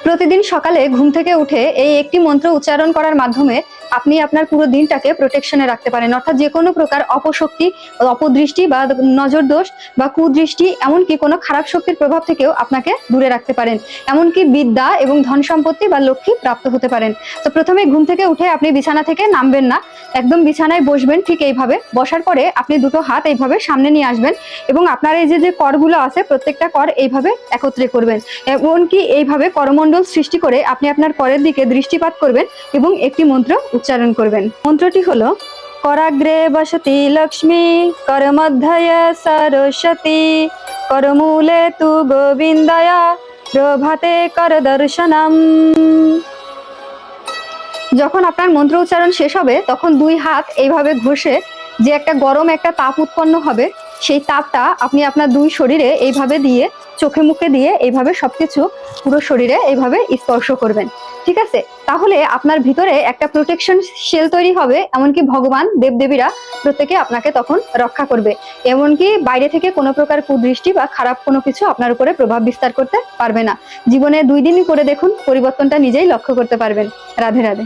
প্রতিদিন সকালে ঘুম থেকে উঠে এই একটি মন্ত্র উচ্চারণ করার মাধ্যমে আপনি আপনার পুরো দিনটাকে প্রোটেকশনে রাখতে পারেন। অর্থাৎ যে কোনো প্রকার অপশক্তি, অপদৃষ্টি বা নজর দোষ বা কুদৃষ্টি, এমনকি কোনো খারাপ শক্তির প্রভাব থেকেও আপনাকে দূরে রাখতে পারেন। এমনকি বিদ্যা এবং ধন সম্পত্তি বা লক্ষ্মী প্রাপ্ত হতে পারেন। তো প্রথমে ঘুম থেকে উঠে আপনি বিছানা থেকে নামবেন না, একদম বিছানায় বসবেন। ঠিক এইভাবে বসার পরে আপনি দুটো হাত এইভাবে সামনে নিয়ে আসবেন এবং আপনার এই যে করগুলো আছে প্রত্যেকটা কর এইভাবে একত্রে করবেন। এমনকি এইভাবে করমণ্ডল সৃষ্টি করে আপনি আপনার করের দিকে দৃষ্টিপাত করবেন এবং একটি মন্ত্র উচ্চারণ করবেন। মন্ত্রটি হলো कराग्रे वसति लक्ष्मी करमध्यये सरस्वती करमूले तु गोविंदाया प्रभाते कर दर्शनम। যখন আপনার মন্ত্র উচ্চারণ শেষ হবে তখন দুই হাত এইভাবে ঘষে যে একটা গরম একটা তাপ উৎপন্ন হবে, সেই তাপটা আপনি আপনার দুই শরীরে এইভাবে দিয়ে, চোখে মুখে দিয়ে এইভাবে সবকিছু পুরো শরীরে এইভাবে স্পর্শ করবেন। ঠিক আছে? তাহলে আপনার ভিতরে একটা প্রোটেকশন শেল তৈরি হবে। এমনকি ভগবান দেবদেবীরা প্রত্যেকে আপনাকে তখন রক্ষা করবে। এমনকি বাইরে থেকে কোনো প্রকার কুদৃষ্টি বা খারাপ কোনো কিছু আপনার উপরে প্রভাব বিস্তার করতে পারবে না। জীবনে 2 দিনই করে দেখুন, পরিবর্তনটা নিজেই লক্ষ্য করতে পারবেন। রাধে রাধে।